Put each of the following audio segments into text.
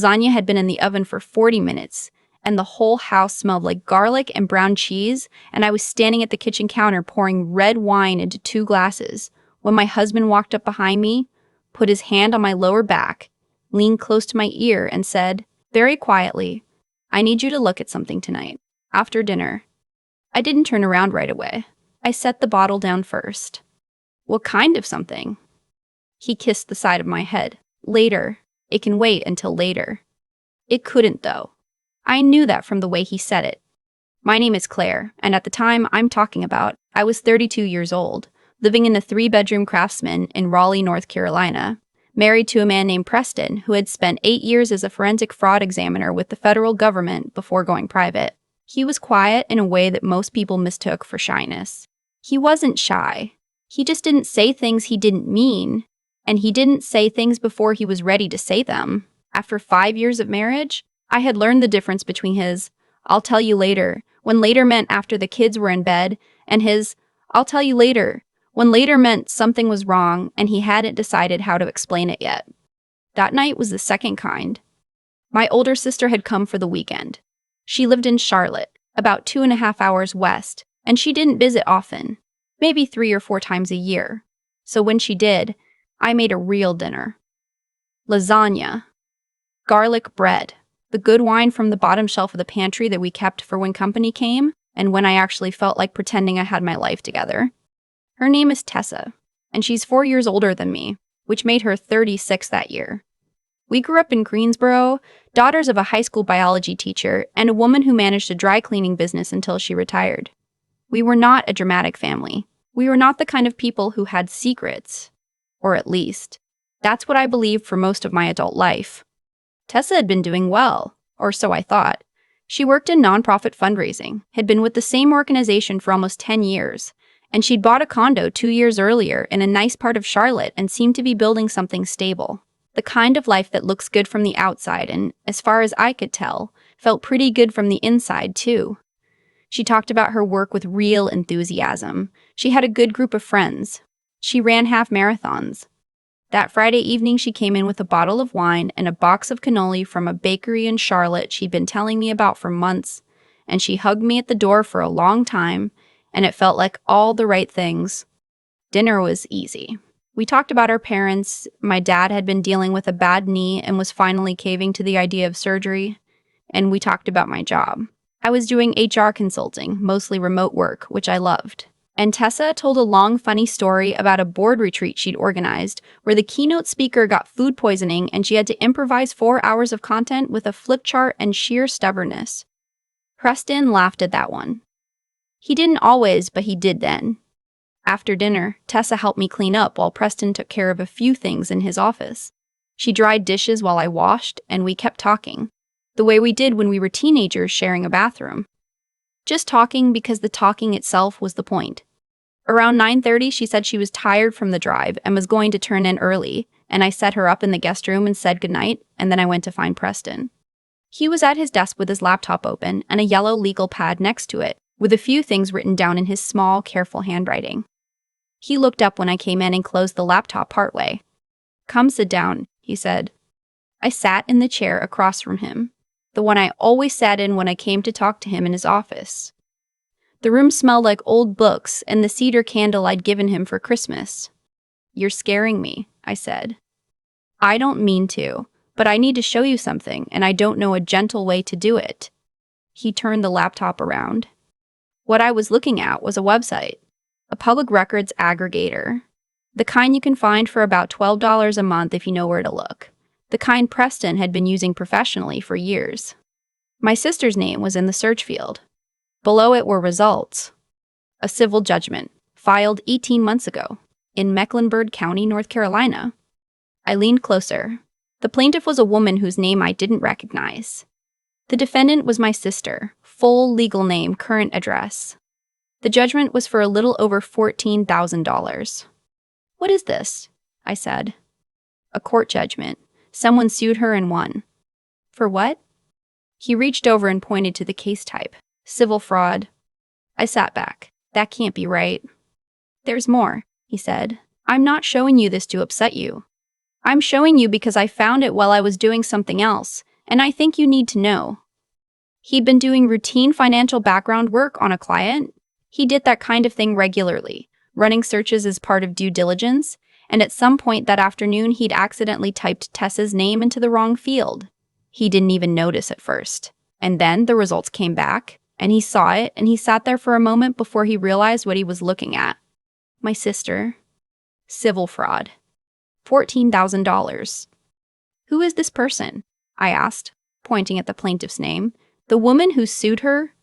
Lasagna had been in the oven for 40 minutes, and the whole house smelled like garlic and brown cheese, and I was standing at the kitchen counter pouring red wine into 2 glasses when my husband walked up behind me, put his hand on my lower back, leaned close to my ear, and said, very quietly, "I need you to look at something tonight, after dinner." I didn't turn around right away. I set the bottle down first. "What kind of something?" He kissed the side of my head. "Later. It can wait until later." It couldn't, though. I knew that from the way he said it. My name is Claire, and at the time I'm talking about, I was 32 years old, living in a 3-bedroom Craftsman in Raleigh, North Carolina, married to a man named Preston who had spent 8 years as a forensic fraud examiner with the federal government before going private. He was quiet in a way that most people mistook for shyness. He wasn't shy. He just didn't say things he didn't mean, and he didn't say things before he was ready to say them. After 5 years of marriage, I had learned the difference between his "I'll tell you later," when later meant after the kids were in bed, and his "I'll tell you later," when later meant something was wrong and he hadn't decided how to explain it yet. That night was the second kind. My older sister had come for the weekend. She lived in Charlotte, about 2.5 hours west, and she didn't visit often, maybe 3 or 4 times a year. So when she did, I made a real dinner. Lasagna, garlic bread, the good wine from the bottom shelf of the pantry that we kept for when company came, and when I actually felt like pretending I had my life together. Her name is Tessa, and she's 4 years older than me, which made her 36 that year. We grew up in Greensboro, daughters of a high school biology teacher and a woman who managed a dry cleaning business until she retired. We were not a dramatic family. We were not the kind of people who had secrets. Or at least, that's what I believed for most of my adult life. Tessa had been doing well, or so I thought. She worked in nonprofit fundraising, had been with the same organization for almost 10 years, and she'd bought a condo 2 years earlier in a nice part of Charlotte and seemed to be building something stable. The kind of life that looks good from the outside and, as far as I could tell, felt pretty good from the inside, too. She talked about her work with real enthusiasm. She had a good group of friends. She ran half marathons. That Friday evening, she came in with a bottle of wine and a box of cannoli from a bakery in Charlotte she'd been telling me about for months, and she hugged me at the door for a long time, and it felt like all the right things. Dinner was easy. We talked about our parents. My dad had been dealing with a bad knee and was finally caving to the idea of surgery, and we talked about my job. I was doing HR consulting, mostly remote work, which I loved. And Tessa told a long, funny story about a board retreat she'd organized where the keynote speaker got food poisoning and she had to improvise 4 hours of content with a flip chart and sheer stubbornness. Preston laughed at that one. He didn't always, but he did then. After dinner, Tessa helped me clean up while Preston took care of a few things in his office. She dried dishes while I washed, and we kept talking, the way we did when we were teenagers sharing a bathroom. Just talking because the talking itself was the point. Around 9:30, she said she was tired from the drive and was going to turn in early, and I set her up in the guest room and said goodnight, and then I went to find Preston. He was at his desk with his laptop open and a yellow legal pad next to it, with a few things written down in his small, careful handwriting. He looked up when I came in and closed the laptop partway. "Come sit down," he said. I sat in the chair across from him, the one I always sat in when I came to talk to him in his office. The room smelled like old books and the cedar candle I'd given him for Christmas. "You're scaring me," I said. "I don't mean to, but I need to show you something, and I don't know a gentle way to do it." He turned the laptop around. What I was looking at was a website, a public records aggregator, the kind you can find for about $12 a month if you know where to look, the kind Preston had been using professionally for years. My sister's name was in the search field. Below it were results. A civil judgment, filed 18 months ago, in Mecklenburg County, North Carolina. I leaned closer. The plaintiff was a woman whose name I didn't recognize. The defendant was my sister, full legal name, current address. The judgment was for a little over $14,000. "What is this?" I said. "A court judgment. Someone sued her and won." "For what?" He reached over and pointed to the case type. "Civil fraud." I sat back. "That can't be right." "There's more," he said. "I'm not showing you this to upset you. I'm showing you because I found it while I was doing something else, and I think you need to know. He'd been doing routine financial background work on a client. He did that kind of thing regularly, running searches as part of due diligence, and at some point that afternoon he'd accidentally typed Tessa's name into the wrong field. He didn't even notice at first. And then the results came back, and he saw it, and he sat there for a moment before he realized what he was looking at. My sister. Civil fraud. $14,000. Who is this person? I asked, pointing at the plaintiff's name. The woman who sued her?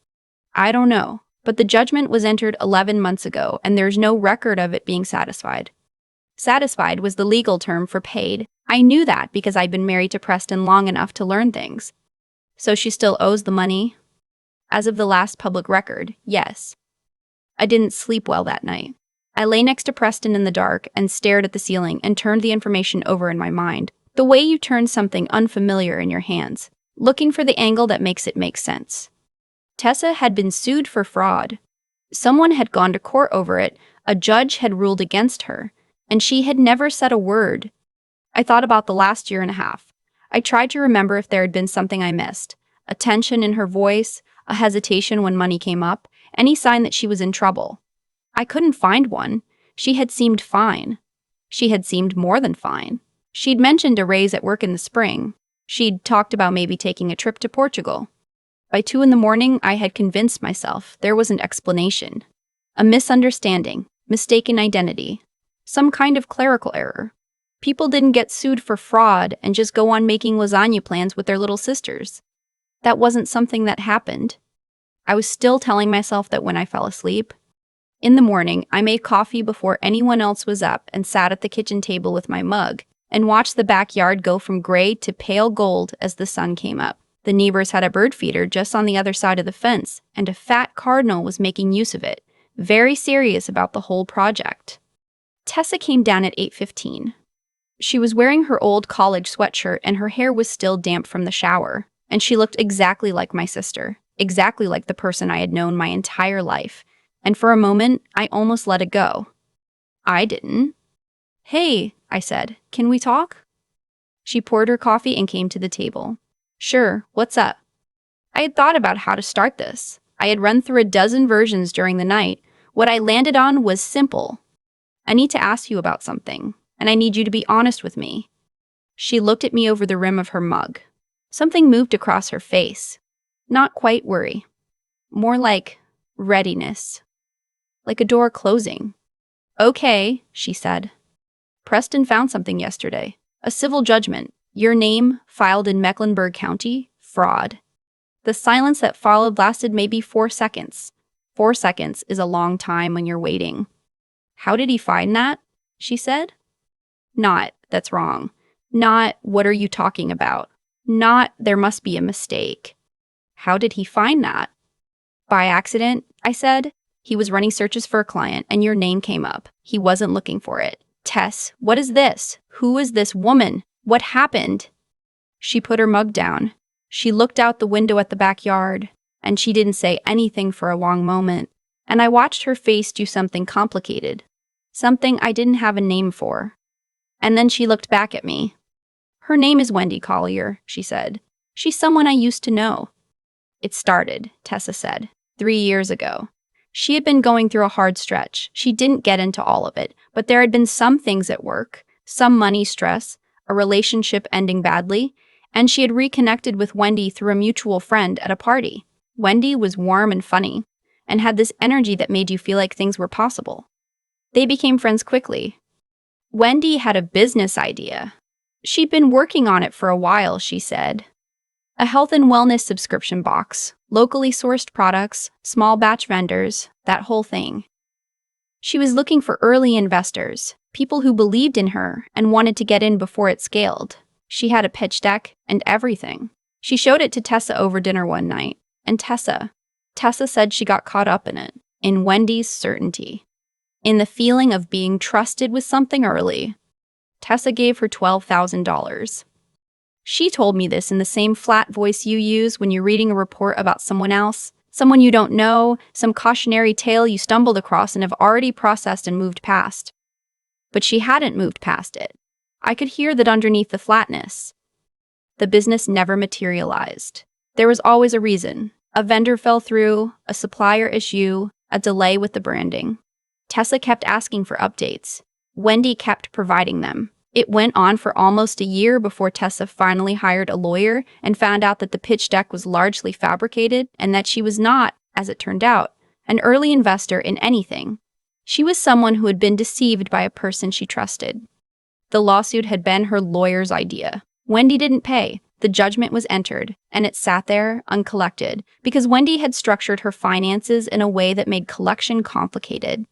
I don't know, but the judgment was entered 11 months ago, and there's no record of it being satisfied. Satisfied was the legal term for paid. I knew that because I'd been married to Preston long enough to learn things. So she still owes the money? As of the last public record, yes. I didn't sleep well that night. I lay next to Preston in the dark and stared at the ceiling and turned the information over in my mind, the way you turn something unfamiliar in your hands, looking for the angle that makes it make sense. Tessa had been sued for fraud. Someone had gone to court over it, a judge had ruled against her, and she had never said a word. I thought about the last year and a half. I tried to remember if there had been something I missed, a tension in her voice, a hesitation when money came up, any sign that she was in trouble. I couldn't find one. She had seemed fine. She had seemed more than fine. She'd mentioned a raise at work in the spring. She'd talked about maybe taking a trip to Portugal. By 2 a.m, I had convinced myself there was an explanation. A misunderstanding, mistaken identity, some kind of clerical error. People didn't get sued for fraud and just go on making lasagna plans with their little sisters. That wasn't something that happened. I was still telling myself that when I fell asleep. In the morning, I made coffee before anyone else was up and sat at the kitchen table with my mug and watched the backyard go from gray to pale gold as the sun came up. The neighbors had a bird feeder just on the other side of the fence, and a fat cardinal was making use of it, very serious about the whole project. Tessa came down at 8:15. She was wearing her old college sweatshirt and her hair was still damp from the shower, and she looked exactly like my sister, exactly like the person I had known my entire life, and for a moment, I almost let it go. I didn't. Hey, I said, can we talk? She poured her coffee and came to the table. Sure, what's up? I had thought about how to start this. I had run through a dozen versions during the night. What I landed on was simple. I need to ask you about something, and I need you to be honest with me. She looked at me over the rim of her mug. Something moved across her face. Not quite worry. More like readiness. Like a door closing. Okay, she said. Preston found something yesterday. A civil judgment. Your name, filed in Mecklenburg County, fraud. The silence that followed lasted maybe 4 seconds. 4 seconds is a long time when you're waiting. How did he find that? She said. Not, that's wrong. Not, what are you talking about? Not, there must be a mistake. How did he find that? By accident, I said. He was running searches for a client and your name came up. He wasn't looking for it. Tess, what is this? Who is this woman? What happened? She put her mug down. She looked out the window at the backyard, and she didn't say anything for a long moment, and I watched her face do something complicated, something I didn't have a name for. And then she looked back at me. Her name is Wendy Collier, she said. She's someone I used to know. It started, Tessa said, 3 years ago. She had been going through a hard stretch. She didn't get into all of it, but there had been some things at work, some money stress, a relationship ending badly, and she had reconnected with Wendy through a mutual friend at a party. Wendy was warm and funny, and had this energy that made you feel like things were possible. They became friends quickly. Wendy had a business idea. She'd been working on it for a while, she said. A health and wellness subscription box, locally sourced products, small batch vendors, that whole thing. She was looking for early investors, people who believed in her and wanted to get in before it scaled. She had a pitch deck and everything. She showed it to Tessa over dinner one night, and Tessa said she got caught up in it, in Wendy's certainty, in the feeling of being trusted with something early. Tessa gave her $12,000. She told me this in the same flat voice you use when you're reading a report about someone else, someone you don't know, some cautionary tale you stumbled across and have already processed and moved past. But she hadn't moved past it. I could hear that underneath the flatness. The business never materialized. There was always a reason. A vendor fell through, a supplier issue, a delay with the branding. Tessa kept asking for updates. Wendy kept providing them. It went on for almost a year before Tessa finally hired a lawyer and found out that the pitch deck was largely fabricated and that she was not, as it turned out, an early investor in anything. She was someone who had been deceived by a person she trusted. The lawsuit had been her lawyer's idea. Wendy didn't pay. The judgment was entered, and it sat there, uncollected, because Wendy had structured her finances in a way that made collection complicated.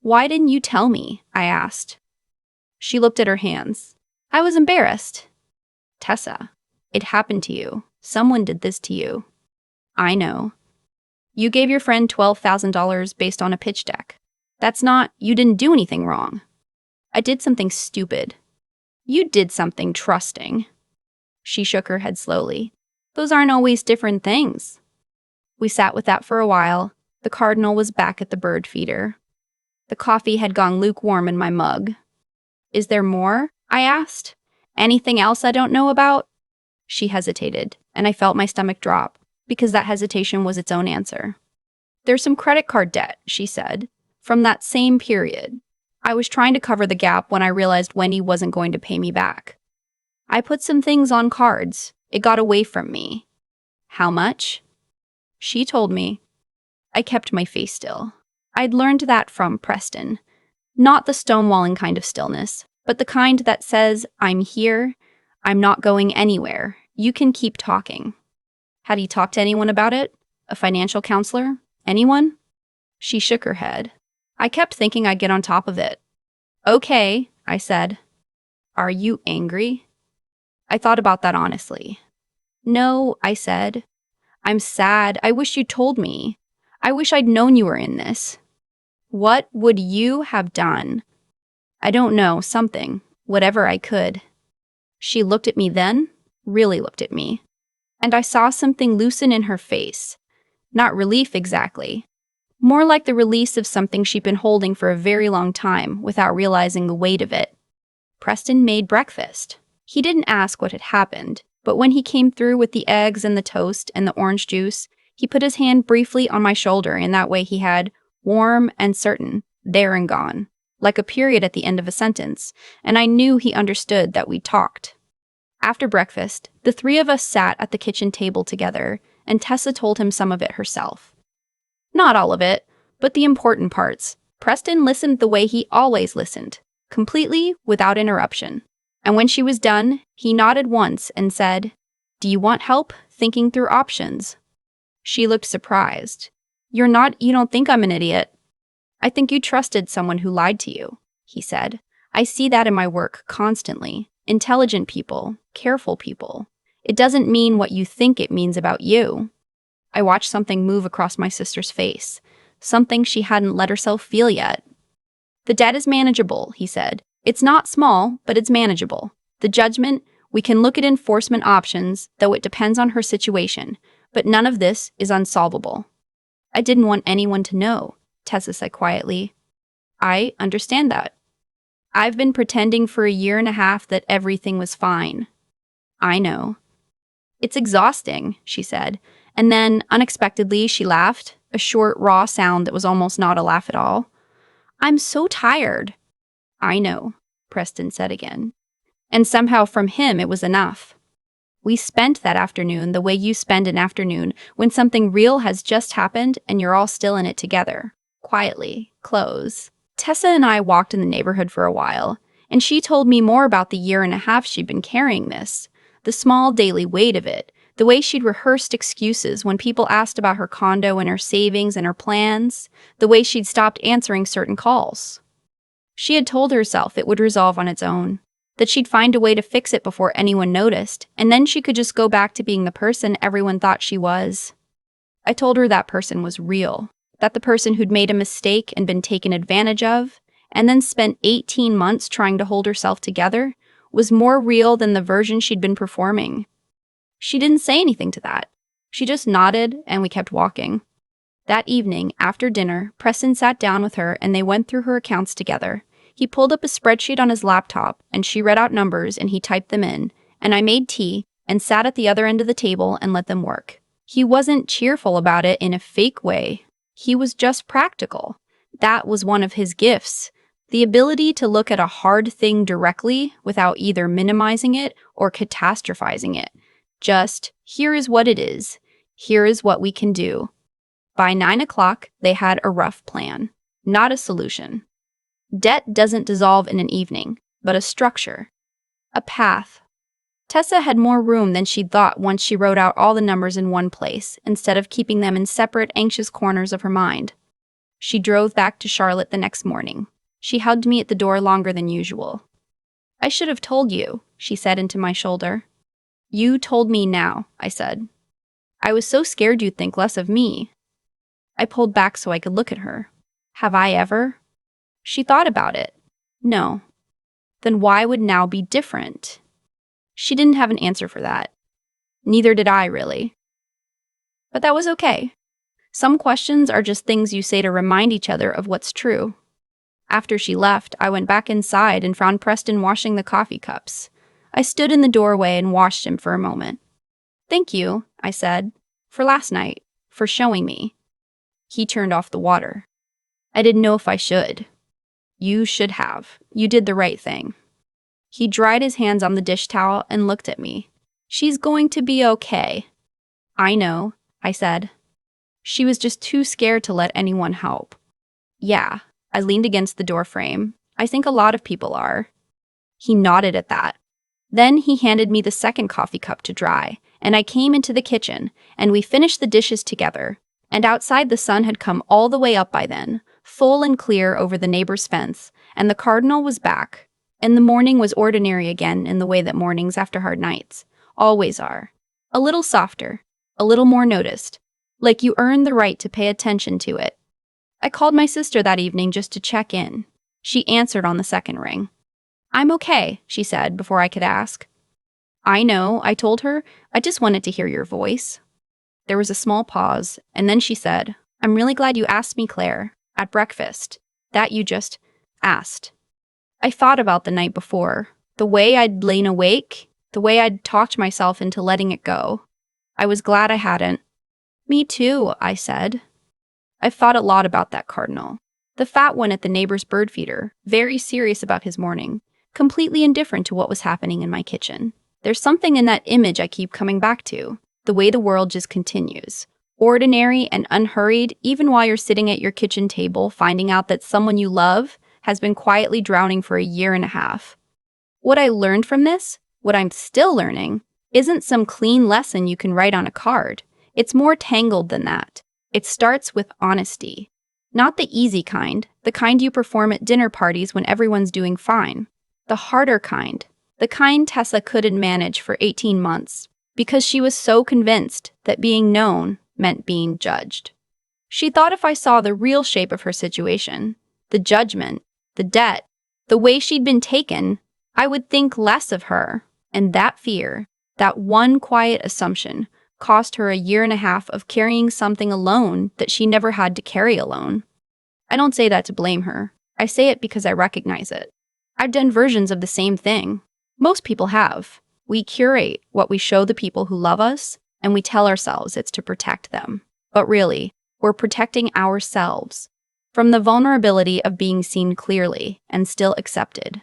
"Why didn't you tell me?" I asked. She looked at her hands. I was embarrassed. "Tessa, it happened to you. Someone did this to you." "I know. You gave your friend $12,000 based on a pitch deck. That's not, you didn't do anything wrong." "I did something stupid." "You did something trusting." She shook her head slowly. "Those aren't always different things." We sat with that for a while. The cardinal was back at the bird feeder. The coffee had gone lukewarm in my mug. "Is there more?" I asked. "Anything else I don't know about?" She hesitated, and I felt my stomach drop, because that hesitation was its own answer. "There's some credit card debt," she said, "from that same period. I was trying to cover the gap when I realized Wendy wasn't going to pay me back. I put some things on cards. It got away from me." "How much?" She told me. I kept my face still. I'd learned that from Preston. Not the stonewalling kind of stillness, but the kind that says, "I'm here. I'm not going anywhere. You can keep talking." Had he talked to anyone about it? A financial counselor? Anyone? She shook her head. I kept thinking I'd get on top of it. "Okay," I said. "Are you angry?" I thought about that honestly. "No," I said. "I'm sad. I wish you told me. I wish I'd known you were in this." "What would you have done?" "I don't know, something. Whatever I could." She looked at me then, really looked at me. And I saw something loosen in her face. Not relief exactly. More like the release of something she'd been holding for a very long time without realizing the weight of it. Preston made breakfast. He didn't ask what had happened, but when he came through with the eggs and the toast and the orange juice, he put his hand briefly on my shoulder in that way he had, warm and certain, there and gone, like a period at the end of a sentence, and I knew he understood that we'd talked. After breakfast, the three of us sat at the kitchen table together, and Tessa told him some of it herself. Not all of it, but the important parts. Preston listened the way he always listened, completely without interruption. And when she was done, he nodded once and said, "Do you want help thinking through options?" She looked surprised. You don't think I'm an idiot." "I think you trusted someone who lied to you," he said. "I see that in my work constantly. Intelligent people, careful people. It doesn't mean what you think it means about you." I watched something move across my sister's face, something she hadn't let herself feel yet. "The debt is manageable," he said. "It's not small, but it's manageable. The judgment, we can look at enforcement options, though it depends on her situation, but none of this is unsolvable." "I didn't want anyone to know," Tessa said quietly. "I understand that. I've been pretending for a year and a half that everything was fine." "I know." "It's exhausting," she said, and then, unexpectedly, she laughed, a short, raw sound that was almost not a laugh at all. "I'm so tired." "I know," Preston said again. And somehow from him it was enough. We spent that afternoon the way you spend an afternoon when something real has just happened and you're all still in it together. Quietly, close. Tessa and I walked in the neighborhood for a while, and she told me more about the year and a half she'd been carrying this, the small daily weight of it, the way she'd rehearsed excuses when people asked about her condo and her savings and her plans, the way she'd stopped answering certain calls. She had told herself it would resolve on its own, that she'd find a way to fix it before anyone noticed, and then she could just go back to being the person everyone thought she was. I told her that person was real, that the person who'd made a mistake and been taken advantage of, and then spent 18 months trying to hold herself together, was more real than the version she'd been performing. She didn't say anything to that. She just nodded, and we kept walking. That evening, after dinner, Preston sat down with her and they went through her accounts together. He pulled up a spreadsheet on his laptop, and she read out numbers and he typed them in, and I made tea, and sat at the other end of the table and let them work. He wasn't cheerful about it in a fake way. He was just practical. That was one of his gifts. The ability to look at a hard thing directly without either minimizing it or catastrophizing it. Just, here is what it is. Here is what we can do. By 9 o'clock, they had a rough plan, not a solution. Debt doesn't dissolve in an evening, but a structure. A path. Tessa had more room than she'd thought once she wrote out all the numbers in one place, instead of keeping them in separate, anxious corners of her mind. She drove back to Charlotte the next morning. She hugged me at the door longer than usual. "I should have told you," she said into my shoulder. "You told me now," I said. "I was so scared you'd think less of me." I pulled back so I could look at her. "Have I ever?" She thought about it. "No." "Then why would now be different?" She didn't have an answer for that. Neither did I, really. But that was okay. Some questions are just things you say to remind each other of what's true. After she left, I went back inside and found Preston washing the coffee cups. I stood in the doorway and watched him for a moment. "Thank you," I said, "for last night, for showing me." He turned off the water. "I didn't know if I should." "You should have. You did the right thing." He dried his hands on the dish towel and looked at me. "She's going to be okay." "I know," I said. "She was just too scared to let anyone help." "Yeah." I leaned against the doorframe. "I think a lot of people are." He nodded at that. Then he handed me the second coffee cup to dry, and I came into the kitchen, and we finished the dishes together. And outside the sun had come all the way up by then, full and clear over the neighbor's fence, and the cardinal was back. And the morning was ordinary again in the way that mornings after hard nights always are. A little softer, a little more noticed, like you earned the right to pay attention to it. I called my sister that evening just to check in. She answered on the second ring. "I'm okay," she said before I could ask. "I know," I told her. "I just wanted to hear your voice." There was a small pause, and then she said, "I'm really glad you asked me, Claire, at breakfast, that you just asked." I thought about the night before, the way I'd lain awake, the way I'd talked myself into letting it go. I was glad I hadn't. "Me too," I said. I've thought a lot about that cardinal. The fat one at the neighbor's bird feeder, very serious about his morning, completely indifferent to what was happening in my kitchen. There's something in that image I keep coming back to, the way the world just continues. Ordinary and unhurried, even while you're sitting at your kitchen table finding out that someone you love has been quietly drowning for a year and a half. What I learned from this, what I'm still learning, isn't some clean lesson you can write on a card. It's more tangled than that. It starts with honesty. Not the easy kind, the kind you perform at dinner parties when everyone's doing fine. The harder kind, the kind Tessa couldn't manage for 18 months, because she was so convinced that being known meant being judged. She thought if I saw the real shape of her situation, the judgment, the debt, the way she'd been taken, I would think less of her. And that fear, that one quiet assumption, cost her a year and a half of carrying something alone that she never had to carry alone. I don't say that to blame her. I say it because I recognize it. I've done versions of the same thing. Most people have. We curate what we show the people who love us, and we tell ourselves it's to protect them. But really, we're protecting ourselves from the vulnerability of being seen clearly and still accepted.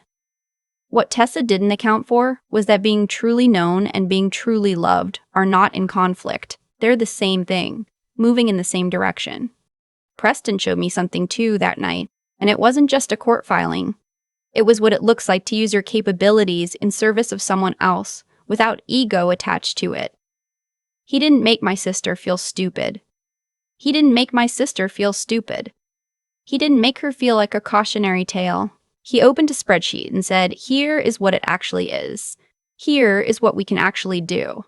What Tessa didn't account for was that being truly known and being truly loved are not in conflict. They're the same thing, moving in the same direction. Preston showed me something too that night, and it wasn't just a court filing. It was what it looks like to use your capabilities in service of someone else without ego attached to it. He didn't make my sister feel stupid. He didn't make my sister feel stupid. He didn't make her feel like a cautionary tale. He opened a spreadsheet and said, "Here is what it actually is. Here is what we can actually do."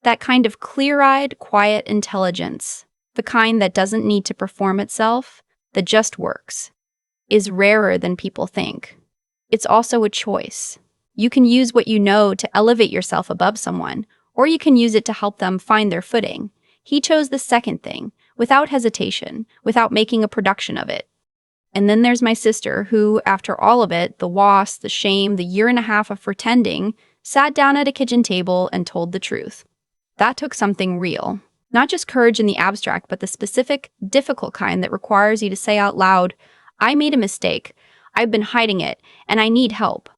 That kind of clear-eyed, quiet intelligence, the kind that doesn't need to perform itself, that just works, is rarer than people think. It's also a choice. You can use what you know to elevate yourself above someone, or you can use it to help them find their footing. He chose the second thing, without hesitation, without making a production of it. And then there's my sister who, after all of it, the loss, the shame, the year and a half of pretending, sat down at a kitchen table, and told the truth. That took something real. Not just courage in the abstract, but the specific, difficult kind that requires you to say out loud, I made a mistake, I've been hiding it, and I need help.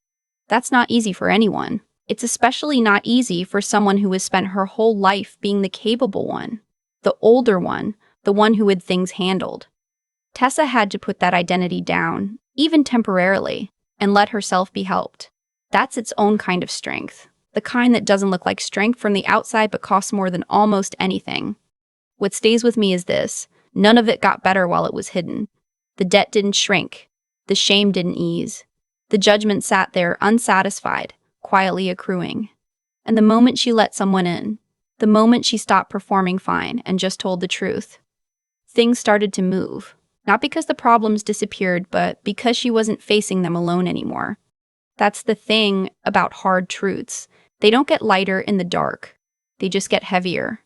That's not easy for anyone. It's especially not easy for someone who has spent her whole life being the capable one, the older one, the one who had things handled. Tessa had to put that identity down, even temporarily, and let herself be helped. That's its own kind of strength. The kind that doesn't look like strength from the outside but costs more than almost anything. What stays with me is this: none of it got better while it was hidden. The debt didn't shrink. The shame didn't ease. The judgment sat there unsatisfied, quietly accruing. And the moment she let someone in, the moment she stopped performing fine and just told the truth, things started to move. Not because the problems disappeared, but because she wasn't facing them alone anymore. That's the thing about hard truths. They don't get lighter in the dark. They just get heavier.